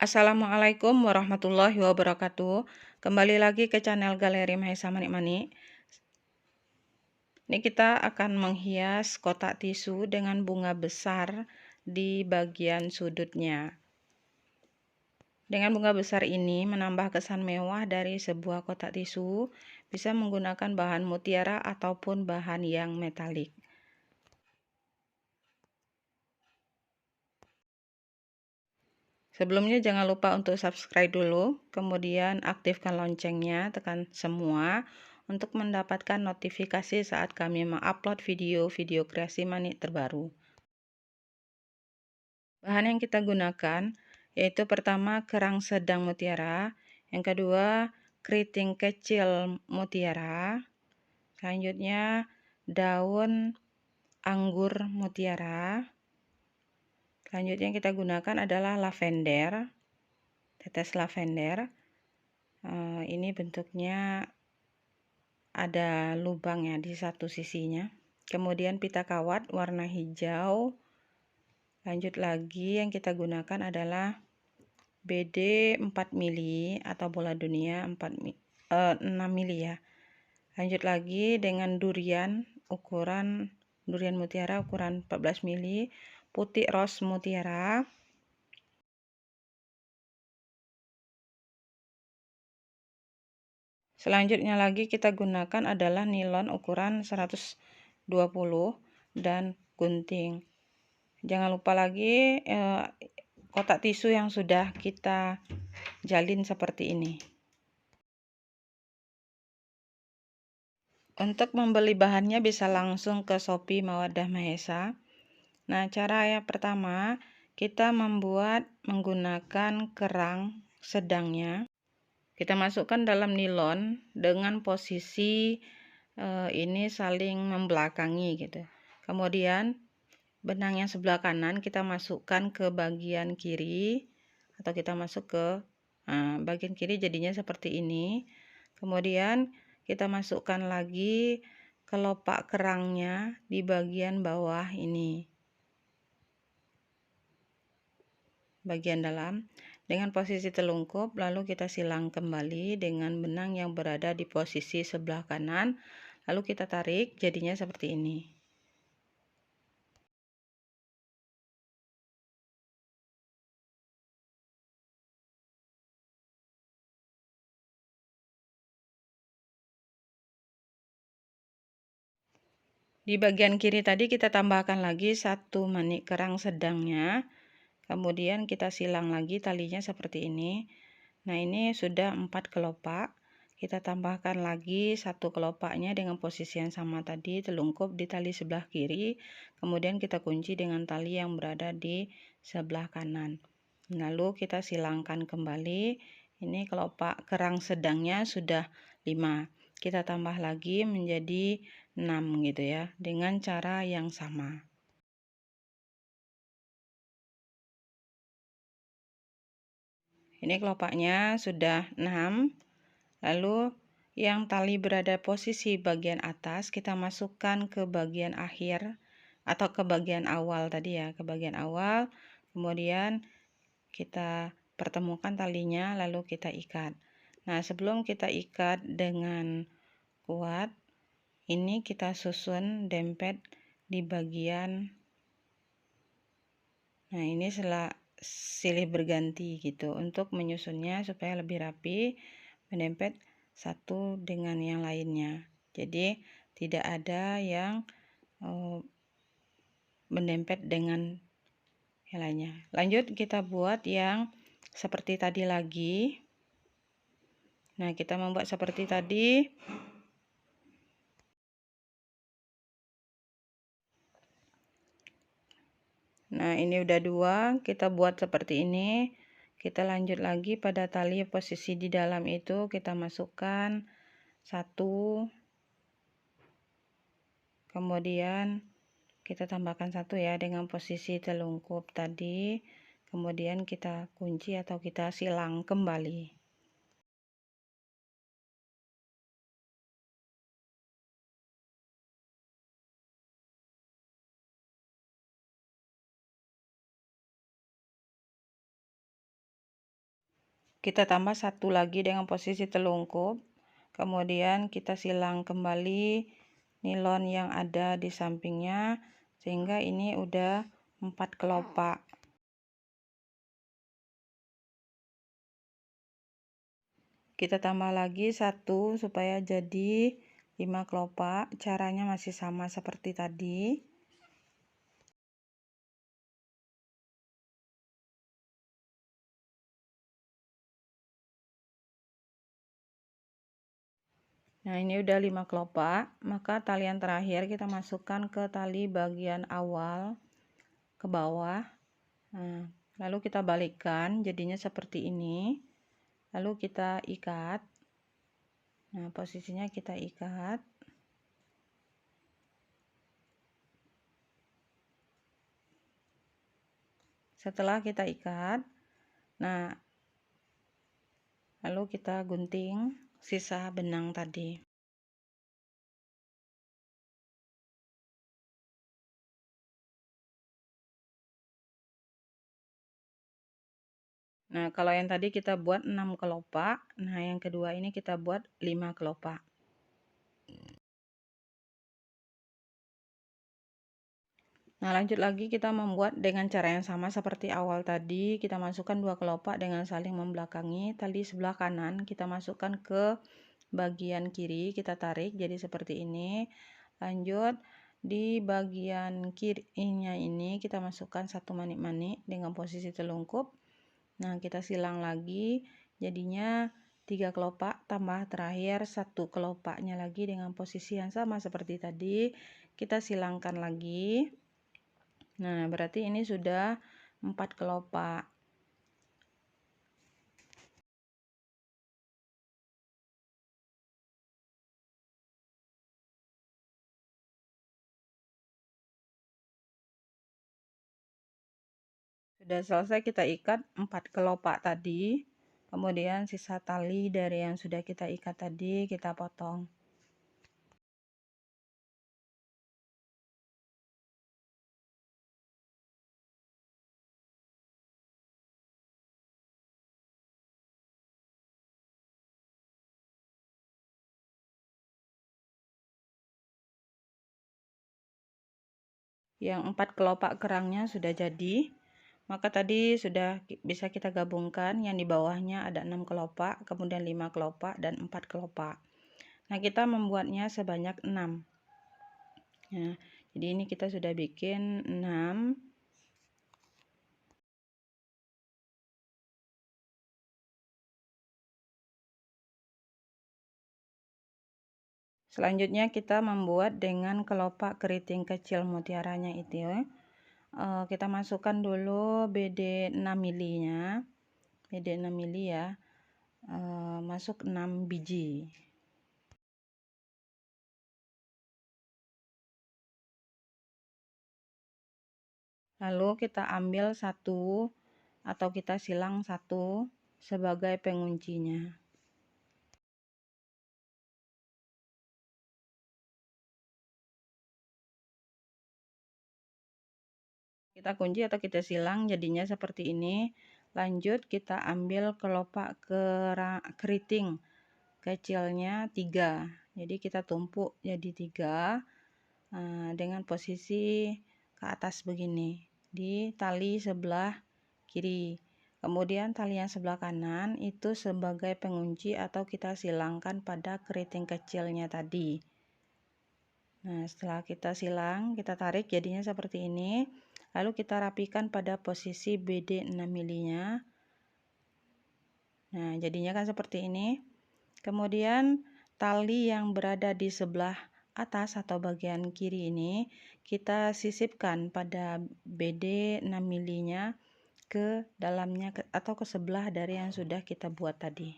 Assalamualaikum warahmatullahi wabarakatuh. Kembali lagi ke channel Galeri Mahesa Manik-Manik. Ini kita akan menghias kotak tisu dengan bunga besar di bagian sudutnya. Dengan bunga besar ini menambah kesan mewah dari sebuah kotak tisu. Bisa menggunakan bahan mutiara ataupun bahan yang metalik. Sebelumnya jangan lupa untuk subscribe dulu, kemudian aktifkan loncengnya, tekan semua untuk mendapatkan notifikasi saat kami mengupload video-video kreasi manik terbaru. Bahan yang kita gunakan yaitu pertama kerang sedang mutiara, yang kedua keriting kecil mutiara, selanjutnya daun anggur mutiara. Selanjutnya yang kita gunakan adalah lavender, tetes lavender. Ini bentuknya ada lubangnya di satu sisinya. Kemudian pita kawat warna hijau. Lanjut lagi yang kita gunakan adalah BD 4 mili atau bola dunia 6 mili ya. Lanjut lagi dengan durian mutiara ukuran 14 mili, putih ros mutiara. Selanjutnya lagi kita gunakan adalah nilon ukuran 120 dan gunting. Jangan lupa lagi kotak tisu yang sudah kita jalin seperti ini. Untuk membeli bahannya bisa langsung ke Shopee Mawaddah Mahesa. Nah, cara yang pertama kita menggunakan kerang sedangnya. Kita masukkan dalam nilon dengan posisi ini saling membelakangi gitu. Kemudian benang yang sebelah kanan kita masukkan ke bagian kiri, atau kita masuk ke bagian kiri jadinya seperti ini. Kemudian kita masukkan lagi kelopak kerangnya di bagian bawah ini, bagian dalam, dengan posisi telungkup. Lalu kita silang kembali dengan benang yang berada di posisi sebelah kanan, lalu kita tarik jadinya seperti ini. Di bagian kiri tadi kita tambahkan lagi satu manik kerang sedangnya. Kemudian kita silang lagi talinya seperti ini. Nah, ini sudah 4 kelopak. Kita tambahkan lagi satu kelopaknya dengan posisi yang sama tadi, telungkup di tali sebelah kiri. Kemudian kita kunci dengan tali yang berada di sebelah kanan. Lalu kita silangkan kembali. Ini kelopak kerang sedangnya sudah 5. Kita tambah lagi menjadi 6 gitu ya, dengan cara yang sama. Ini kelopaknya sudah 6. Lalu yang tali berada posisi bagian atas kita masukkan ke bagian akhir atau ke bagian awal tadi ya, ke bagian awal. Kemudian kita pertemukan talinya lalu kita ikat. Nah, sebelum kita ikat dengan kuat, ini kita susun dempet di bagian, nah ini silih berganti gitu untuk menyusunnya supaya lebih rapi, mendempet satu dengan yang lainnya. Jadi tidak ada yang mendempet dengan yang lainnya. Lanjut kita buat yang seperti tadi lagi. Nah, kita membuat seperti tadi. Nah, ini udah 2, kita buat seperti ini. Kita lanjut lagi pada tali posisi di dalam itu, kita masukkan 1, kemudian kita tambahkan 1 ya dengan posisi telungkup tadi. Kemudian kita kunci atau kita silang kembali. Kita tambah satu lagi dengan posisi telungkup. Kemudian kita silang kembali nilon yang ada di sampingnya, sehingga ini udah 4 kelopak. Kita tambah lagi satu supaya jadi 5 kelopak. Caranya masih sama seperti tadi. Nah, ini udah 5 kelopak, maka talian terakhir kita masukkan ke tali bagian awal ke bawah. Nah, lalu kita balikkan jadinya seperti ini. Lalu kita ikat. Nah, posisinya kita ikat. Setelah kita ikat, nah, lalu kita gunting sisa benang tadi. Nah, kalau yang tadi kita buat 6 kelopak, nah yang kedua ini kita buat 5 kelopak. Nah, lanjut lagi kita membuat dengan cara yang sama seperti awal tadi. Kita masukkan 2 kelopak dengan saling membelakangi. Tali sebelah kanan kita masukkan ke bagian kiri, kita tarik jadi seperti ini. Lanjut di bagian kirinya ini kita masukkan satu manik-manik dengan posisi telungkup. Nah, kita silang lagi jadinya 3 kelopak tambah terakhir 1 kelopaknya lagi dengan posisi yang sama seperti tadi. Kita silangkan lagi. Nah, berarti ini sudah 4 kelopak. Sudah selesai kita ikat 4 kelopak tadi. Kemudian sisa tali dari yang sudah kita ikat tadi kita potong. Yang 4 kelopak kerangnya sudah jadi. Maka tadi sudah bisa kita gabungkan, yang di bawahnya ada 6 kelopak, kemudian 5 kelopak dan 4 kelopak. Nah, kita membuatnya sebanyak 6. Nah, jadi ini kita sudah bikin 6. Selanjutnya kita membuat dengan kelopak keriting kecil mutiaranya itu ya. Kita masukkan dulu BD 6 milinya. BD 6 mili ya. Masuk 6 biji. Lalu kita ambil satu atau kita silang satu sebagai penguncinya. Kita kunci atau kita silang jadinya seperti ini. Lanjut kita ambil kelopak keriting kecilnya 3. Jadi kita tumpuk jadi 3 dengan posisi ke atas begini di tali sebelah kiri. Kemudian tali yang sebelah kanan itu sebagai pengunci atau kita silangkan pada keriting kecilnya tadi. Nah, setelah kita silang, kita tarik jadinya seperti ini. Lalu kita rapikan pada posisi BD 6 milinya. Nah, jadinya kan seperti ini. Kemudian tali yang berada di sebelah atas atau bagian kiri ini kita sisipkan pada BD 6 milinya ke dalamnya atau ke sebelah dari yang sudah kita buat tadi.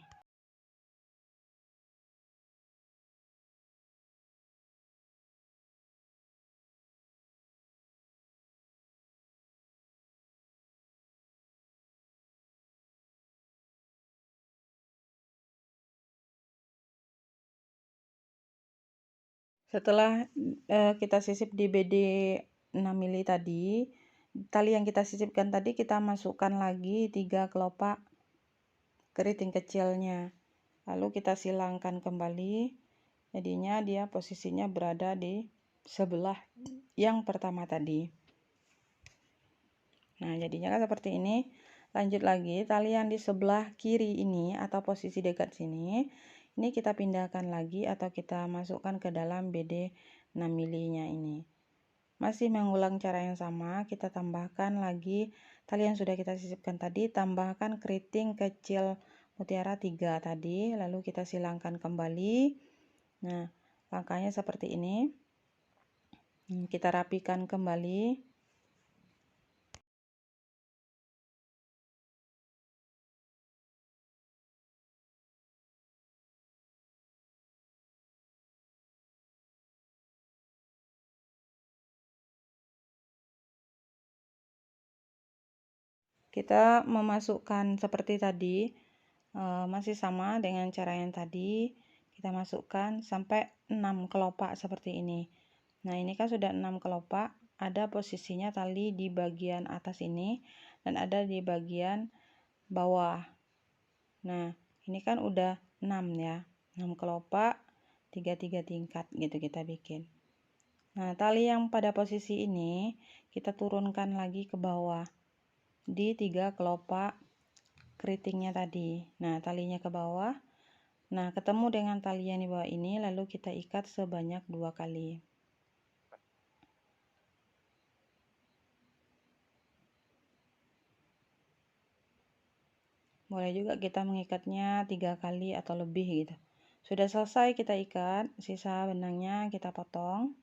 Setelah kita sisip di BD 6 mili tadi, tali yang kita sisipkan tadi kita masukkan lagi 3 kelopak keriting kecilnya. Lalu kita silangkan kembali, jadinya dia posisinya berada di sebelah yang pertama tadi. Nah, jadinya kan seperti ini. Lanjut lagi, tali yang di sebelah kiri ini atau posisi dekat sini, ini kita pindahkan lagi atau kita masukkan ke dalam BD 6 milinya ini. Masih mengulang cara yang sama, kita tambahkan lagi tali yang sudah kita sisipkan tadi, tambahkan keriting kecil mutiara 3 tadi, lalu kita silangkan kembali. Nah, langkahnya seperti ini. Kita rapikan kembali. Kita memasukkan seperti tadi, masih sama dengan cara yang tadi. Kita masukkan sampai 6 kelopak seperti ini. Nah, ini kan sudah 6 kelopak, ada posisinya tali di bagian atas ini dan ada di bagian bawah. Nah, ini kan udah 6 ya, 6 kelopak, 3 tingkat gitu kita bikin. Nah, tali yang pada posisi ini kita turunkan lagi ke bawah di 3 kelopak keritingnya tadi. Nah, talinya ke bawah. Nah, ketemu dengan tali yang di bawah ini, lalu kita ikat sebanyak 2 kali. Boleh juga kita mengikatnya 3 kali atau lebih gitu. Sudah selesai kita ikat, sisa benangnya kita potong.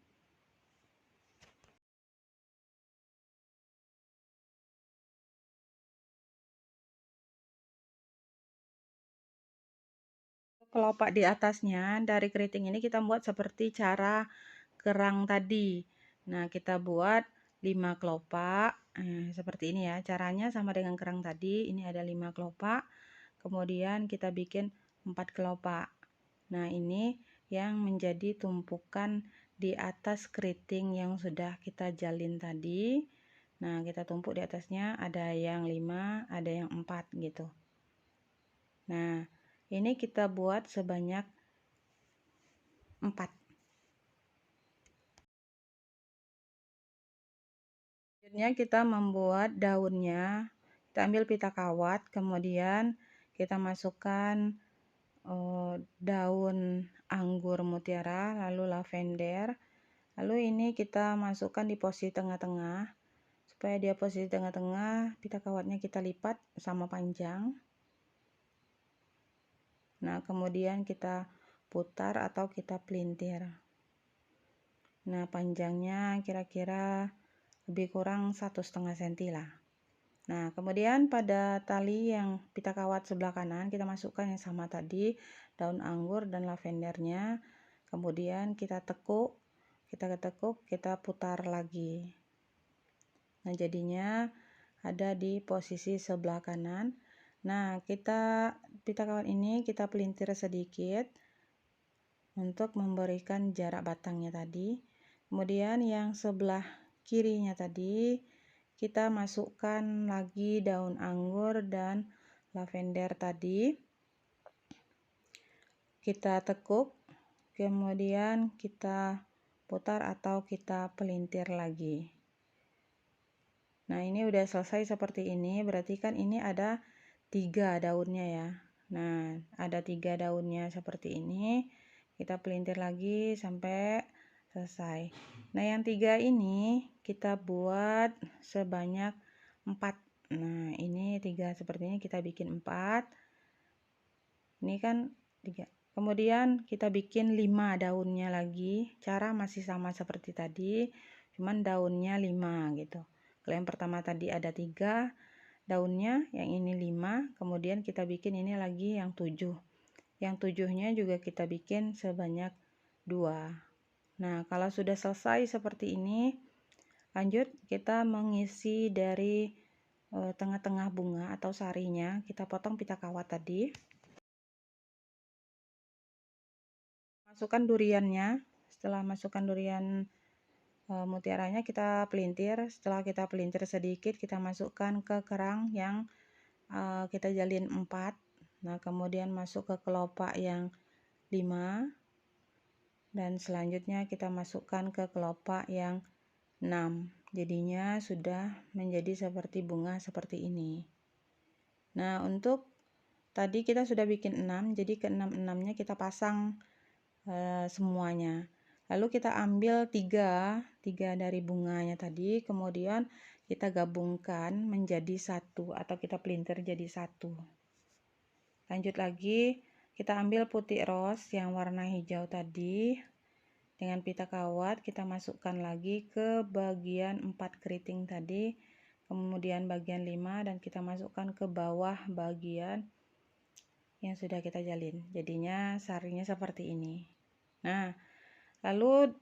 Kelopak di atasnya dari keriting ini kita buat seperti cara kerang tadi. Nah, kita buat 5 kelopak seperti ini ya. Caranya sama dengan kerang tadi. Ini ada 5 kelopak. Kemudian kita bikin 4 kelopak. Nah, ini yang menjadi tumpukan di atas keriting yang sudah kita jalin tadi. Nah, kita tumpuk di atasnya, ada yang 5, ada yang 4 gitu. Nah, ini kita buat sebanyak 4. Selanjutnya kita membuat daunnya. Kita ambil pita kawat, kemudian kita masukkan daun anggur mutiara, lalu lavender. Lalu ini kita masukkan di posisi tengah-tengah. Supaya dia posisi tengah-tengah, pita kawatnya kita lipat sama panjang. Nah, kemudian kita putar atau kita pelintir. Nah, panjangnya kira-kira lebih kurang 1,5 cm lah. Nah, kemudian pada tali yang pita kawat sebelah kanan kita masukkan yang sama tadi, daun anggur dan lavendernya. Kemudian kita tekuk, kita putar lagi. Nah, jadinya ada di posisi sebelah kanan. Nah, pita kawat ini kita pelintir sedikit untuk memberikan jarak batangnya tadi. Kemudian yang sebelah kirinya tadi kita masukkan lagi daun anggur dan lavender tadi. Kita tekuk, kemudian kita putar atau kita pelintir lagi. Nah, ini udah selesai seperti ini, berarti kan ini ada 3 daunnya ya. Nah, ada 3 daunnya seperti ini. Kita pelintir lagi sampai selesai. Nah, yang 3 ini kita buat sebanyak 4. Nah, ini 3 seperti ini kita bikin 4. Ini kan 3. Kemudian kita bikin 5 daunnya lagi. Cara masih sama seperti tadi, cuman daunnya 5 gitu. Kalau yang pertama tadi ada 3 daunnya, yang ini 5, kemudian kita bikin ini lagi yang 7. Yang 7-nya juga kita bikin sebanyak 2. Nah, kalau sudah selesai seperti ini, lanjut kita mengisi dari tengah-tengah bunga atau sarinya. Kita potong pita kawat tadi. Masukkan duriannya. Setelah masukkan durian mutiaranya kita pelintir. Setelah kita pelintir sedikit, kita masukkan ke kerang yang kita jalin 4. Nah, kemudian masuk ke kelopak yang 5, dan selanjutnya kita masukkan ke kelopak yang 6. Jadinya sudah menjadi seperti bunga seperti ini. Nah, untuk tadi kita sudah bikin 6, jadi ke 6-6-nya kita pasang semuanya. Lalu kita ambil 3 dari bunganya tadi, kemudian kita gabungkan menjadi satu atau kita pelintir jadi satu. Lanjut lagi, kita ambil putih rose yang warna hijau tadi. Dengan pita kawat kita masukkan lagi ke bagian 4 keriting tadi, kemudian bagian 5, dan kita masukkan ke bawah bagian yang sudah kita jalin. Jadinya sarinya seperti ini. Nah, lalu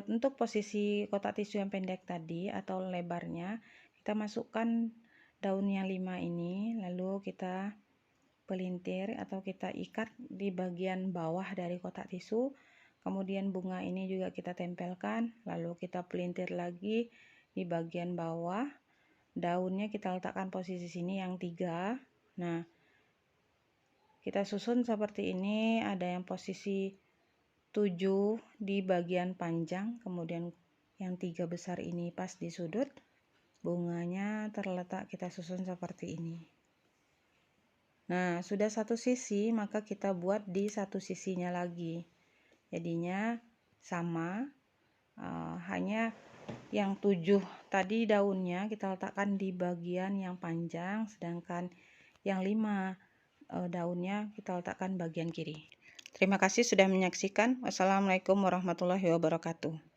untuk posisi kotak tisu yang pendek tadi atau lebarnya, kita masukkan daun yang 5 ini, lalu kita pelintir atau kita ikat di bagian bawah dari kotak tisu. Kemudian bunga ini juga kita tempelkan, lalu kita pelintir lagi di bagian bawah. Daunnya kita letakkan posisi sini yang 3. Nah, kita susun seperti ini, ada yang posisi 7 di bagian panjang, kemudian yang 3 besar ini pas di sudut. Bunganya terletak kita susun seperti ini. Nah, sudah satu sisi, maka kita buat di satu sisinya lagi. Jadinya sama, hanya yang 7 tadi daunnya kita letakkan di bagian yang panjang, sedangkan yang 5 daunnya kita letakkan bagian kiri. Terima kasih sudah menyaksikan. Wassalamualaikum warahmatullahi wabarakatuh.